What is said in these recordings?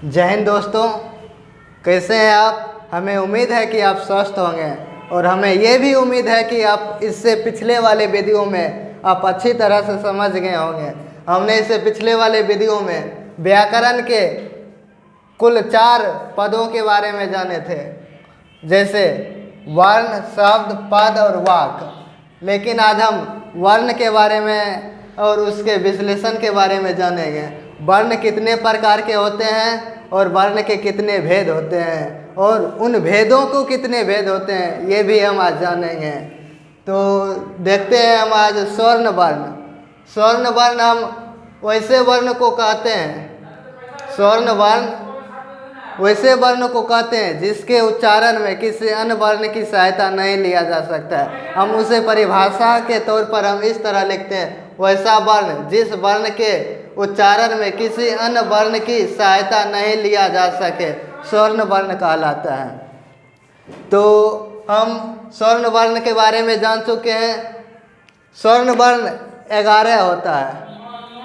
जय हिंद दोस्तों, कैसे हैं आप। हमें उम्मीद है कि आप स्वस्थ होंगे और हमें ये भी उम्मीद है कि आप इससे पिछले वाले वीडियो में आप अच्छी तरह से समझ गए होंगे। हमने इससे पिछले वाले वीडियो में व्याकरण के कुल 4 पदों के बारे में जाने थे, जैसे वर्ण, शब्द, पद और वाक्य। लेकिन आज हम वर्ण के बारे में और उसके विश्लेषण के बारे में जानेंगे। वर्ण कितने प्रकार के होते हैं और वर्ण के कितने भेद होते हैं और उन भेदों को कितने भेद होते हैं, ये भी हम आज जानेंगे। तो देखते हैं हम आज स्वर्ण वर्ण। स्वर्ण वर्ण हम वैसे वर्ण को कहते हैं, स्वर्ण वर्ण वैसे वर्ण को कहते हैं जिसके उच्चारण में किसी अन्य वर्ण की सहायता नहीं लिया जा सकता है। हम उसे परिभाषा के तौर पर हम इस तरह लिखते हैं, वैसा वर्ण जिस वर्ण के उच्चारण में किसी अन्य वर्ण की सहायता नहीं लिया जा सके, स्वर्ण वर्ण कहलाता है। तो हम स्वर्ण वर्ण के बारे में जान चुके हैं। स्वर्ण वर्ण 11 होता है।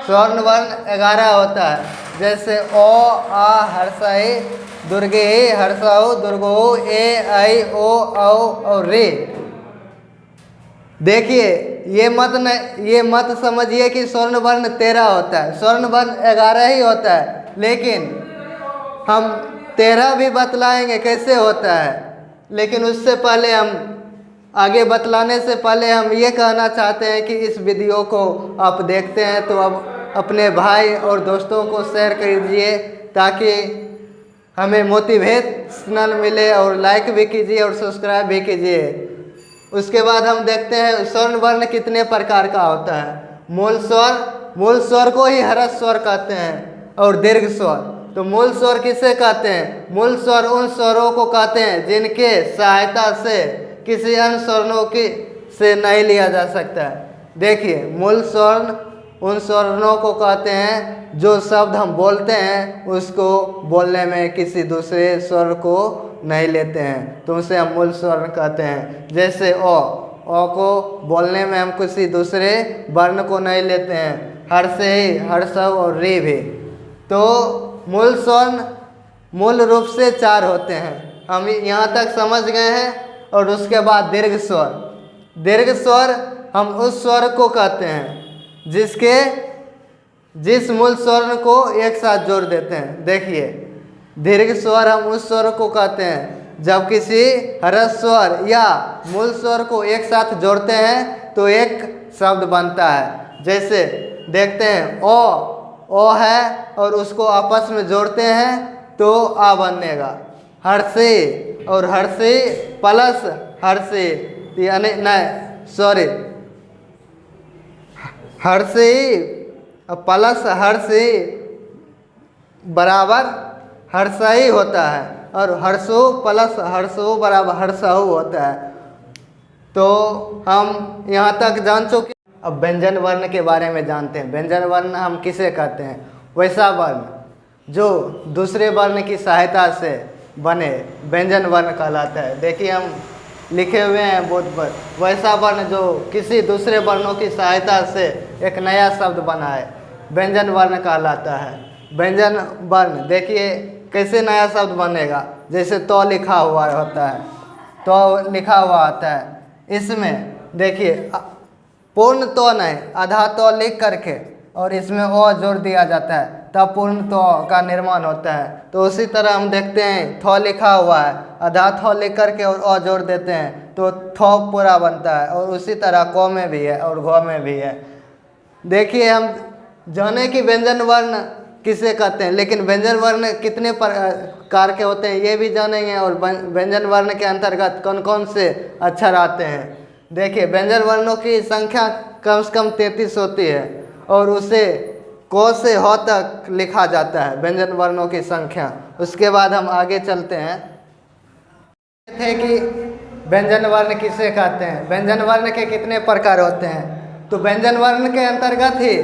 स्वर्ण वर्ण 11 होता है, जैसे ओ, आ, हर्षई, दुर्गे, हर्षऊ, दुर्गो, ए, ऐ, ओ, औ और रे। देखिए, ये मत समझिए कि स्वर्ण वर्ण 13 होता है। स्वर्ण वर्ण 11 ही होता है, लेकिन हम 13 भी बतलाएंगे कैसे होता है। लेकिन उससे पहले हम आगे बतलाने से पहले हम ये कहना चाहते हैं कि इस वीडियो को आप देखते हैं तो अब अपने भाई और दोस्तों को शेयर कीजिए ताकि हमें मोटिवेशनल मिले, और लाइक भी कीजिए और सब्सक्राइब भी कीजिए। उसके बाद हम देखते हैं स्वर्ण वर्ण कितने प्रकार का होता है। मूल स्वर को ही ह्रस्व स्वर कहते हैं और दीर्घ स्वर। तो मूल स्वर किसे कहते हैं? मूल स्वर उन स्वरों को कहते हैं जिनके सहायता से किसी अन्य स्वर्णों की से नहीं लिया जा सकता है। देखिए, मूल स्वर्ण उन स्वर्णों को कहते हैं जो शब्द हम बोलते हैं उसको बोलने में किसी दूसरे स्वर को नहीं लेते हैं, तो उसे हम मूल स्वर्ण कहते हैं। जैसे ओ को बोलने में हम किसी दूसरे वर्ण को नहीं लेते हैं। हर्षई, हर्षव और रे भी। तो मूल स्वर्ण मूल रूप से 4 होते हैं। हम यहाँ तक समझ गए हैं। और उसके बाद दीर्घ स्वर। दीर्घ स्वर हम उस स्वर को कहते हैं जिस मूल स्वर्ण को एक साथ जोड़ देते हैं। देखिए, दीर्घ स्वर हम उस स्वर को कहते हैं जब किसी ह्रस्व स्वर या मूल स्वर को एक साथ जोड़ते हैं तो एक शब्द बनता है। जैसे देखते हैं ओ है और उसको आपस में जोड़ते हैं तो आ बनेगा। हर्षी और हर्षी प्लस हर्षी, यानी नहीं सॉरी, हर्षी प्लस हर्षी बराबर हर्षई होता है और हर्षो प्लस हर्षो बराबर हर्षऊ होता है। तो हम यहाँ तक जान चुके। अब व्यंजन वर्ण के बारे में जानते हैं। व्यंजन वर्ण हम किसे कहते हैं? वैसा वर्ण जो दूसरे वर्ण की सहायता से बने व्यंजन वर्ण कहलाता है। देखिए, हम लिखे हुए हैं बोर्ड पर, वैसा वर्ण जो किसी दूसरे वर्णों की सहायता से एक नया शब्द बना है, व्यंजन वर्ण कहलाता है। व्यंजन वर्ण देखिए कैसे नया शब्द बनेगा। जैसे तो लिखा हुआ होता है, तो लिखा हुआ आता है। इसमें देखिए पूर्ण तो नहीं, आधा तो लिख करके और इसमें ओ जोड़ दिया जाता है, तब पूर्ण तो का निर्माण होता है। तो उसी तरह हम देखते हैं थो लिखा हुआ है, आधा थो लिख करके और ओ जोड़ देते हैं तो थो पूरा बनता है। और उसी तरह को में भी है और घो में भी है। देखिए, हम जाने कि व्यंजन वर्ण किसे कहते हैं, लेकिन व्यंजन वर्ण कितने प्रकार के होते हैं ये भी जानेंगे। और व्यंजन वर्ण के अंतर्गत कौन कौन से अक्षर आते हैं। देखिए, व्यंजन वर्णों की संख्या कम से कम 33 होती है और उसे को से हो तक लिखा जाता है, व्यंजन वर्णों की संख्या। उसके बाद हम आगे चलते हैं थे कि व्यंजन वर्ण किसे कहते हैं, व्यंजन वर्ण के कितने प्रकार होते हैं। तो व्यंजन वर्ण के अंतर्गत ही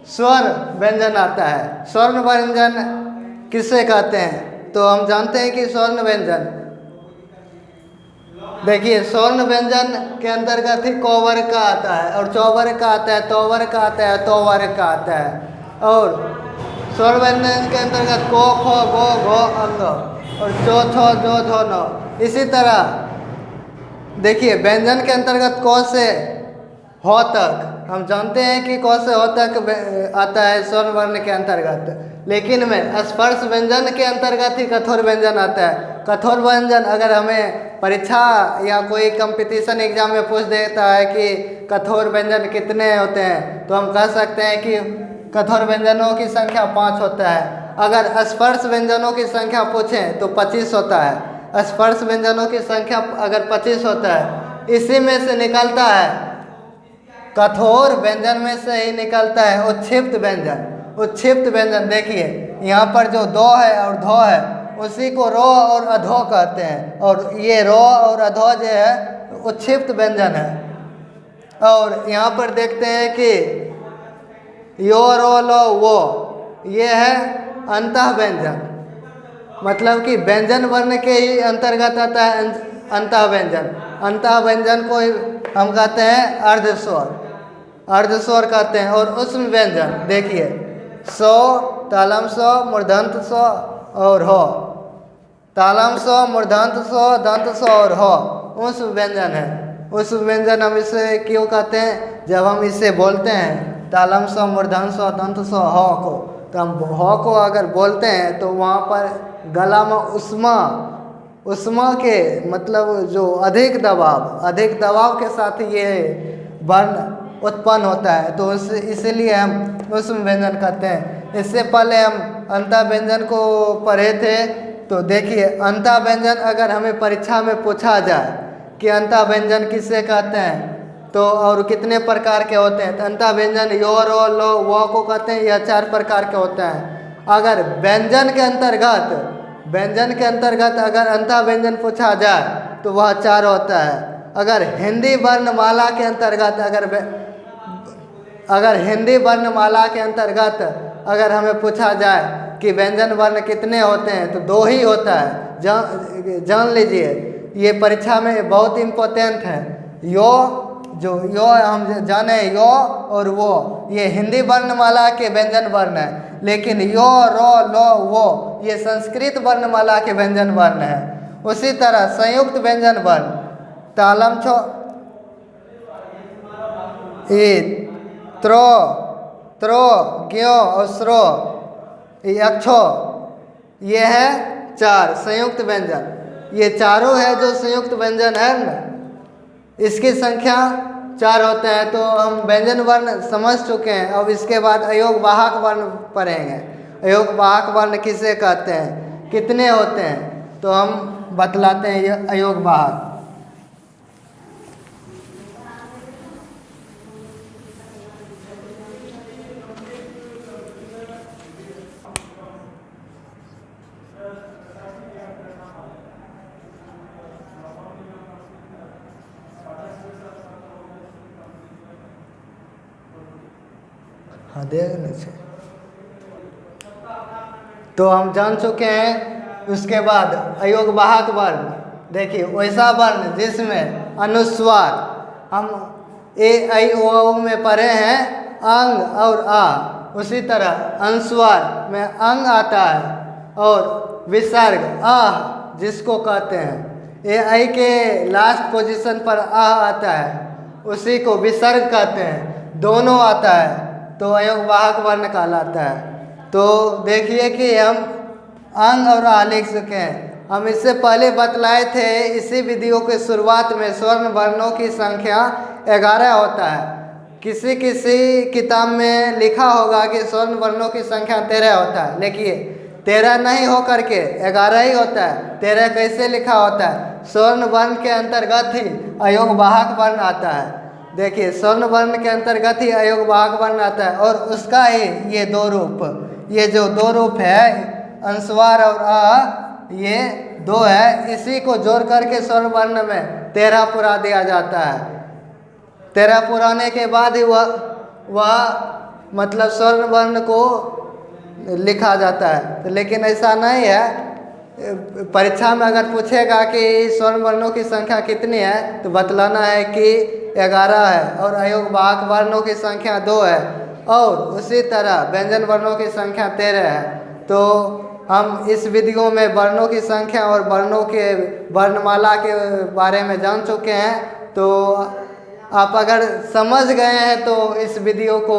स्वर व्यंजन आता है। स्वर्ण व्यंजन किसे कहते हैं? तो हम जानते हैं कि स्वर्ण व्यंजन, देखिए स्वर्ण व्यंजन के अंतर्गत ही क वर्ग का आता है और चौ वर्ग का आता है, तो वर्ग का आता है, तो वर्ग का आता है। और स्वर व्यंजन के अंतर्गत को, खो, गो, घो, अंग और चो, छो, जो, झो, नो। इसी तरह देखिए व्यंजन के अंतर्गत को से हो तक हम जानते हैं कि क से हो तक आता है स्वर्ण वर्ण के अंतर्गत, लेकिन में स्पर्श व्यंजन के अंतर्गत ही कठोर व्यंजन आता है। कठोर व्यंजन अगर हमें परीक्षा या कोई कंपटीशन एग्जाम में पूछ देता है कि कठोर व्यंजन कितने होते हैं, तो हम कह सकते हैं कि कठोर व्यंजनों की संख्या 5 होता है। अगर स्पर्श व्यंजनों की संख्या पूछें तो 25 होता है। स्पर्श व्यंजनों की संख्या अगर 25 होता है, इसी में से निकलता है कठोर व्यंजन में से ही निकलता है उच्छिप्त व्यंजन। उच्छिप्त व्यंजन देखिए यहाँ पर जो दो है और धो है, उसी को रो और अधो कहते हैं, और ये रो और अधो जो है उच्छिप्त व्यंजन है। और यहाँ पर देखते हैं कि यो, रो, लो, वो, ये है अंतः व्यंजन, मतलब कि व्यंजन वर्ण के ही अंतर्गत आता है अंतः व्यंजन। अंतः व्यंजन को हम कहते हैं अर्धस्वर, अर्धस्वर कहते हैं। और उष्म व्यंजन देखिए सो, तालम सो, मूर्धन्त सो और हो, तालम सो, मूर्धन्त सो, दंत सो और हो उष्म व्यंजन है। उष्म व्यंजन हम इसे क्यों कहते हैं? जब हम इसे बोलते हैं तालम सो, मूर्धन्त सो, दंत सो, हो को, तो हम हो को अगर बोलते हैं तो वहाँ पर गला में उष्मा, उष्मा के मतलब जो अधिक दबाव के साथ ये वर्ण उत्पन्न होता है, तो इसलिए हम उष्म व्यंजन कहते हैं। इससे पहले हम अंतः व्यंजन को पढ़े थे, तो देखिए अंतः व्यंजन अगर हमें परीक्षा में पूछा जाए कि अंतः व्यंजन किसे कहते हैं तो और कितने प्रकार के होते हैं, तो अंतः व्यंजन यो, रो, लो, वो को कहते हैं। यह 4 प्रकार के होते हैं। अगर व्यंजन के अंतर्गत अगर अंतः व्यंजन पूछा जाए तो वह 4 होता है। अगर हिंदी वर्णमाला के अंतर्गत अगर हमें पूछा जाए कि व्यंजन वर्ण कितने होते हैं तो 2 ही होता है। जान लीजिए ये परीक्षा में बहुत इम्पोर्टेंट है। यो हम जाने यो और वो, ये हिंदी वर्णमाला के व्यंजन वर्ण है, लेकिन यो, रो, लो, वो ये संस्कृत वर्णमाला के व्यंजन वर्ण है। उसी तरह संयुक्त व्यंजन वर्ण तालम छो, त्रो, ज्ञो और श्रो, अक्षो, ये है 4 संयुक्त व्यंजन। ये चारों है जो संयुक्त व्यंजन है ना, इसकी संख्या 4 होते हैं। तो हम व्यंजन वर्ण समझ चुके हैं। अब इसके बाद अयोग वाहक वर्ण पढ़ेंगे। अयोग वाहक वर्ण किसे कहते हैं, कितने होते हैं, तो हम बतलाते हैं ये अयोग वाहक। हाँ नीचे तो हम जान चुके हैं। उसके बाद अयोग वाहक वर्ण देखिए वैसा वर्ण जिसमें अनुस्वार हम ए, ऐ, ओ, औ में पढ़े हैं अंग और आ, उसी तरह अनुस्वार में अंग आता है और विसर्ग आह जिसको कहते हैं, ए, ऐ के लास्ट पोजीशन पर आह आता है, उसी को विसर्ग कहते हैं। दोनों आता है तो अयोग वाहक वर्ण कहलाता है। तो देखिए कि हम अंग और आ लिख चुके हैं। हम इससे पहले बतलाए थे इसी वीडियो के शुरुआत में स्वर्ण वर्णों की संख्या 11 होता है। किसी किताब में लिखा होगा कि स्वर्ण वर्णों की संख्या 13 होता है, लेकिन 13 नहीं हो करके 11 ही होता है। 13 कैसे लिखा होता है? स्वर्ण वर्ण के अंतर्गत ही अयोग वाहक वर्ण आता है। देखिए स्वर्ण वर्ण के अंतर्गत ही अयोग वाहक वर्ण आता है और उसका ही ये 2 रूप, ये जो 2 रूप है अनुस्वार और आ, ये 2 है, इसी को जोड़ करके स्वर्ण वर्ण में 13 पुरा दिया जाता है। 13 पुराने के बाद ही वह मतलब स्वर्ण वर्ण को लिखा जाता है। लेकिन ऐसा नहीं है। परीक्षा में अगर पूछेगा कि स्वर्ण वर्णों की संख्या कितनी है तो बतलाना है कि 11 है और अयोग वाहक वर्णों की संख्या 2 है। और उसी तरह व्यंजन वर्णों की संख्या 13 है। तो हम इस वीडियो में वर्णों की संख्या और वर्णों के वर्णमाला के बारे में जान चुके हैं। तो आप अगर समझ गए हैं तो इस वीडियो को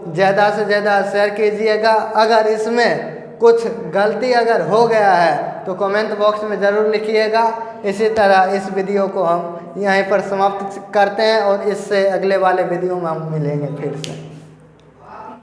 ज़्यादा से ज़्यादा शेयर कीजिएगा। अगर इसमें कुछ गलती अगर हो गया है तो कमेंट बॉक्स में ज़रूर लिखिएगा। इसी तरह इस वीडियो को हम यहीं पर समाप्त करते हैं और इससे अगले वाले वीडियो में हम मिलेंगे फिर से।